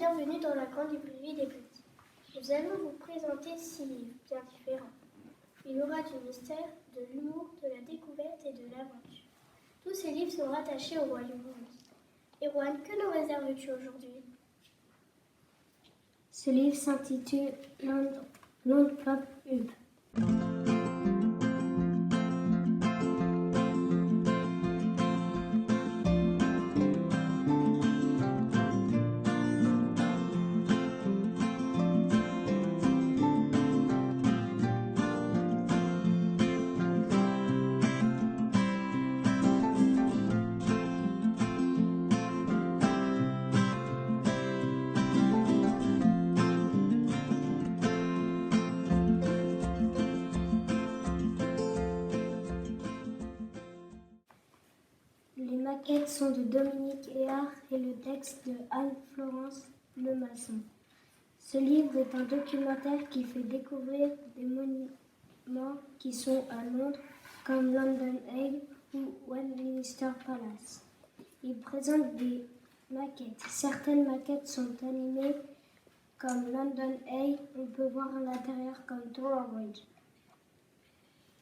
bienvenue dans la grande librairie des petits. Nous allons vous présenter 6 livres bien différents. Il y aura du mystère, de l'humour, de la découverte et de l'aventure. Tous ces livres sont rattachés au Royaume-Uni. Erwan, que nous réserves-tu aujourd'hui? Ce livre s'intitule Londres Pop Hub. Les maquettes sont de Dominique Éard et le texte de Anne-Florence Lemasson. Ce livre est un documentaire qui fait découvrir des monuments qui sont à Londres, comme London Eye ou Westminster Palace. Il présente des maquettes. Certaines maquettes sont animées, comme London Eye. On peut voir à l'intérieur comme Tower Bridge.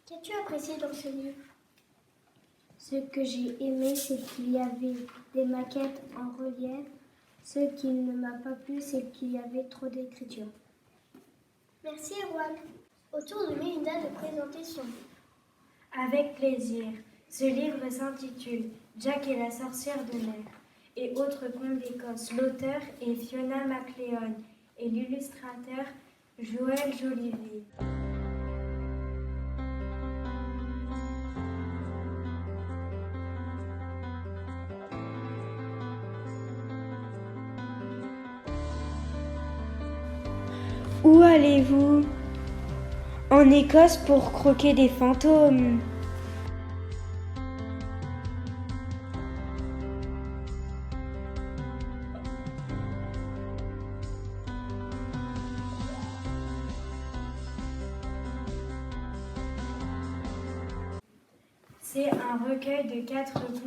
Qu'as-tu apprécié dans ce livre? Ce que j'ai aimé, c'est qu'il y avait des maquettes en relief. Ce qui ne m'a pas plu, c'est qu'il y avait trop d'écriture. Merci Erwan. Au tour de Melinda de présenter son livre. Avec plaisir. Ce livre s'intitule Jack et la sorcière de mer et autres contes d'Écosse. L'auteur est Fiona MacLeod et l'illustrateur Joël Jolivet. Où allez-vous? En Écosse pour croquer des fantômes. C'est un recueil de 4 contes.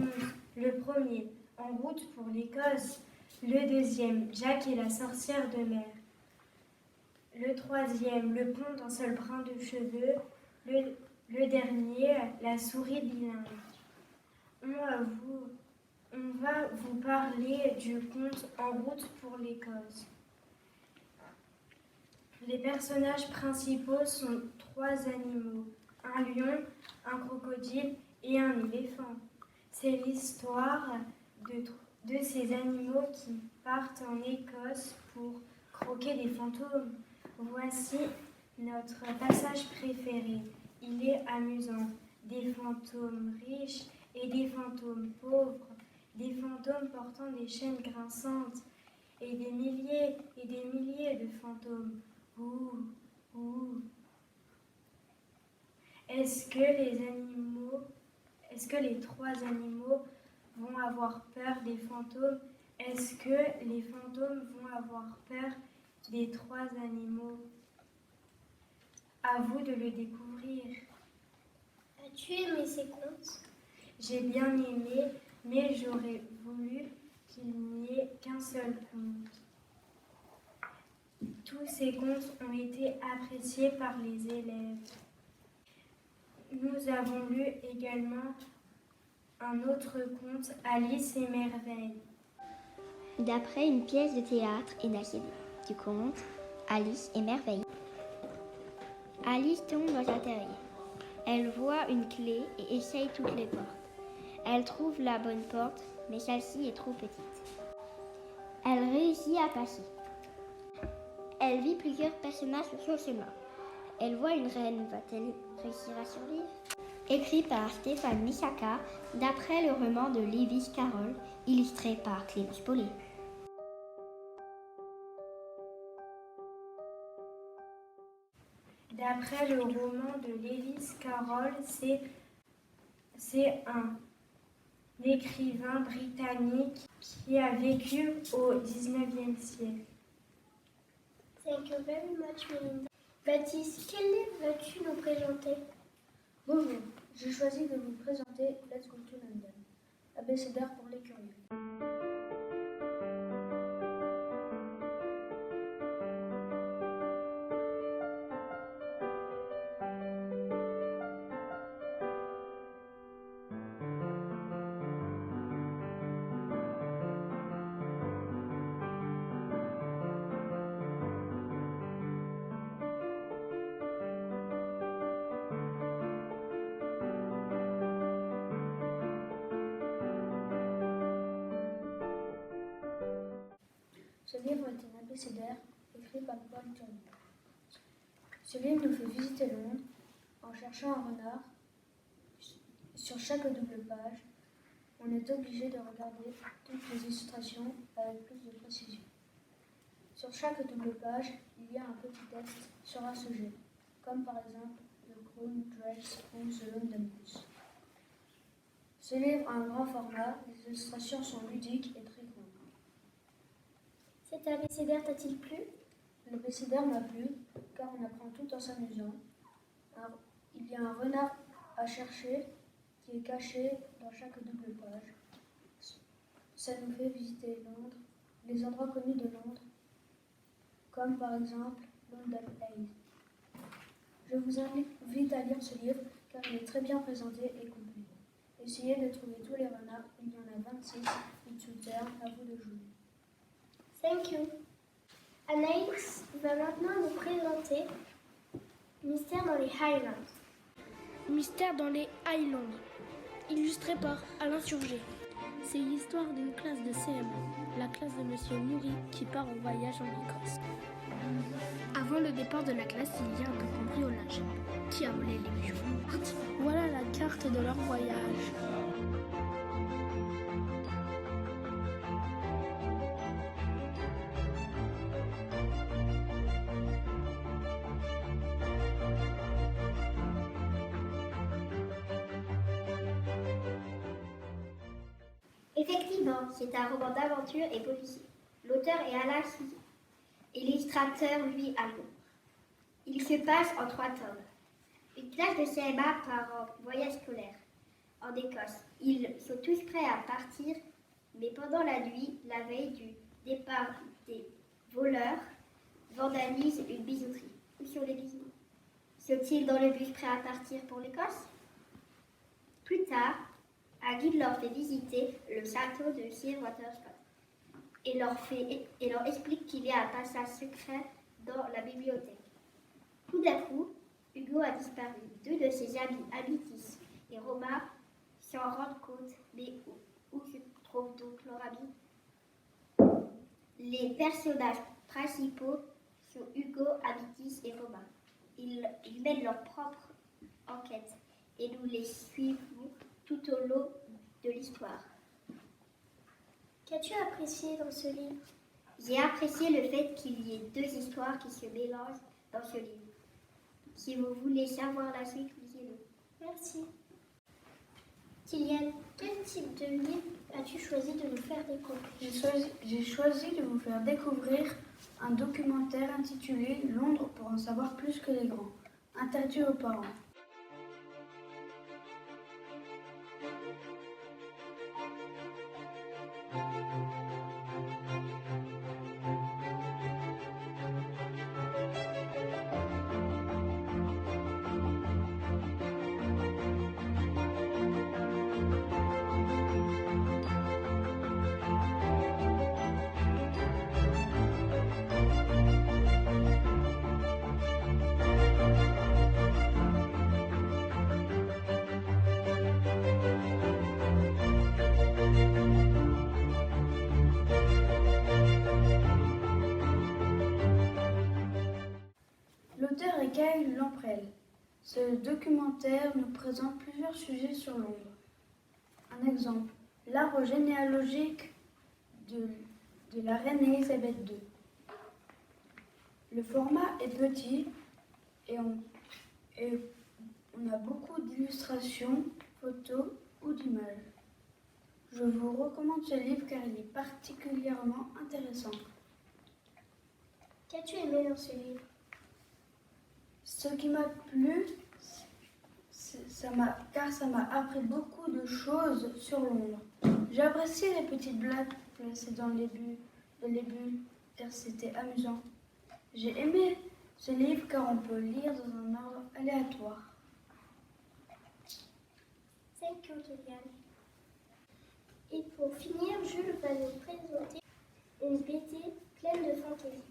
Le premier, En route pour l'Écosse. Le deuxième, Jack et la sorcière de mer. Le troisième, Le pont d'un seul brin de cheveux. Le dernier, La souris bilingue. On va vous parler du conte En route pour l'Écosse. Les personnages principaux sont 3 animaux, un lion, un crocodile et un éléphant. C'est l'histoire de ces animaux qui partent en Écosse pour croquer des fantômes. Voici notre passage préféré. Il est amusant. Des fantômes riches et des fantômes pauvres, des fantômes portant des chaînes grinçantes et des milliers de fantômes. Ouh, ouh. Est-ce que les 3 animaux vont avoir peur des fantômes? Est-ce que les fantômes vont avoir peur des 3 animaux? À vous de le découvrir. As-tu aimé ces contes? J'ai bien aimé, mais j'aurais voulu qu'il n'y ait qu'un seul conte. Tous ces contes ont été appréciés par les élèves. Nous avons lu également un autre conte, Alice et Merveille. D'après une pièce de théâtre et du conte Alice et Merveille. Alice tombe dans un terrier. Elle voit une clé et essaye toutes les portes. Elle trouve la bonne porte, mais celle-ci est trop petite. Elle réussit à passer. Elle vit plusieurs personnages sur son chemin. Elle voit une reine, va-t-elle réussir à survivre? Écrit par Stéphane Misaka, d'après le roman de Lewis Carroll, illustré par Clémence Paulet. D'après le roman de Lewis Carroll, c'est un écrivain britannique qui a vécu au XIXe siècle. Thank you very much, Melinda. Baptiste, quel livre vas-tu nous présenter? Bonjour, j'ai choisi de vous présenter Let's Go to London, abécédaire pour les curieux. Ce livre est un abécédaire écrit par Paul Turner. Ce livre nous fait visiter Londres en cherchant un renard. Sur chaque double page, on est obligé de regarder toutes les illustrations avec plus de précision. Sur chaque double page, il y a un petit texte sur un sujet, comme par exemple The Crown Dress ou The London Blues. Ce livre a un grand format, les illustrations sont ludiques et très grandes. Cet abécédaire t'a-t-il plu? L'abécédaire m'a plu car on apprend tout en s'amusant. Il y a un renard à chercher qui est caché dans chaque double page. Ça nous fait visiter Londres, les endroits connus de Londres, comme par exemple London Eye. Je vous invite à lire ce livre car il est très bien présenté et complet. Essayez de trouver tous les renards, il y en a 26, ils sous terre, à vous de jouer. Thank you. Anaïs va maintenant nous présenter Mystère dans les Highlands. Mystère dans les Highlands, illustré par Alain Surgé. C'est l'histoire d'une classe de CM1, la classe de Monsieur Moury qui part en voyage en Écosse. Avant le départ de la classe, il y a un cambriolage. Qui a volé les bijoux? Voilà la carte de leur voyage. Effectivement, c'est un roman d'aventure et policier. L'auteur est Alain Surgé et l'illustrateur, lui, Allemand. Il se passe en 3 tomes. Une classe de CM1 part en voyage scolaire en Écosse. Ils sont tous prêts à partir, mais pendant la nuit, la veille du départ, des voleurs vandalisent une bijouterie. Où sont les bijoux? Sont-ils dans le bus prêt à partir pour l'Écosse? Plus tard, un guide leur fait visiter le château de Sir Walter Scott et leur explique qu'il y a un passage secret dans la bibliothèque. Tout d'un coup, Hugo a disparu. 2 de ses amis, Abitis et Romain, s'en rendent compte, mais où se trouve donc leur ami? Les personnages principaux sont Hugo, Abitis et Romain. Ils mènent leur propre enquête et nous les suivons tout au long de l'histoire. Qu'as-tu apprécié dans ce livre? J'ai apprécié le fait qu'il y ait 2 histoires qui se mélangent dans ce livre. Si vous voulez savoir la suite, lisez-le. Merci. Kylian, quel type de livre as-tu choisi de nous faire découvrir? J'ai choisi de vous faire découvrir un documentaire intitulé Londres pour en savoir plus que les grands, interdit aux parents. L'auteur est Kyle Lamprell. Ce documentaire nous présente plusieurs sujets sur Londres. Un exemple, l'arbre généalogique de la reine Elisabeth II. Le format est petit et on a beaucoup d'illustrations, photos ou d'images. Je vous recommande ce livre car il est particulièrement intéressant. Qu'as-tu aimé dans ce livre? Ce qui m'a plu, car ça m'a appris beaucoup de choses sur Londres. J'ai apprécié les petites blagues placées dans les bulles, car c'était amusant. J'ai aimé ce livre car on peut lire dans un ordre aléatoire. Thank you, Kylian. Et pour finir, Jules va nous présenter une BD pleine de fantaisie.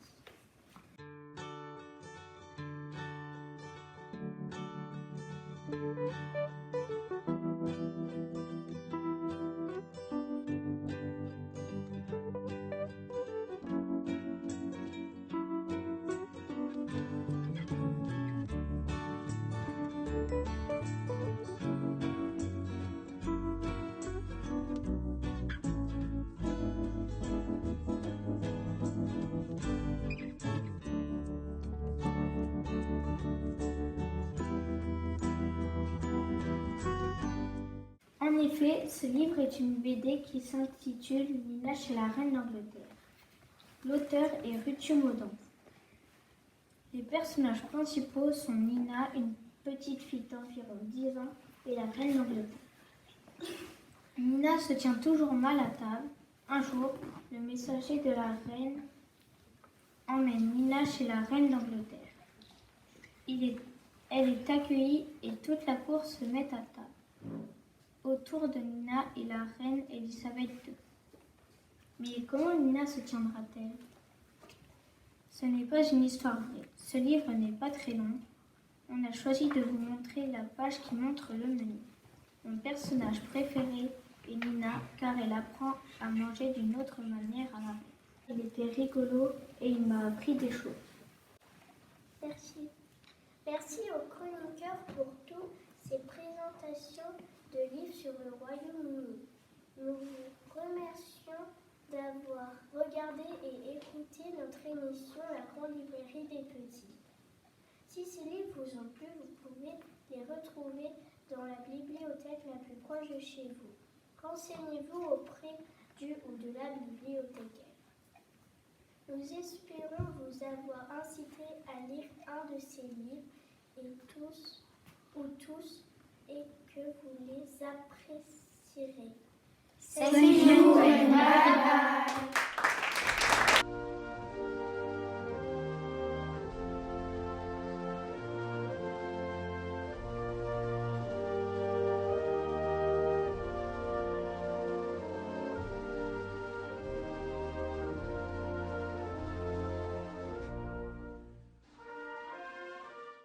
effet, ce livre est une BD qui s'intitule Nina chez la reine d'Angleterre. L'auteur est Rutu Modan. Les personnages principaux sont Nina, une petite fille d'environ 10 ans, et la reine d'Angleterre. Nina se tient toujours mal à table. Un jour, le messager de la reine emmène Nina chez la reine d'Angleterre. Elle est accueillie et toute la cour se met à table, autour de Nina et la reine Elisabeth II. Mais comment Nina se tiendra-t-elle? Ce n'est pas une histoire vraie. Ce livre n'est pas très long. On a choisi de vous montrer la page qui montre le menu. Mon personnage préféré est Nina, car elle apprend à manger d'une autre manière à la reine. Il était rigolo et il m'a appris des choses. Merci. Merci aux chroniqueurs pour toutes ces présentations de livres sur le Royaume-Uni. Nous vous remercions d'avoir regardé et écouté notre émission La Grande Librairie des Petits. Si ces livres vous ont plu, vous pouvez les retrouver dans la bibliothèque la plus proche de chez vous. Renseignez-vous auprès du ou de la bibliothécaire. Nous espérons vous avoir incité à lire un de ces livres et tous et que vous les apprécierez. Thank you and bye bye.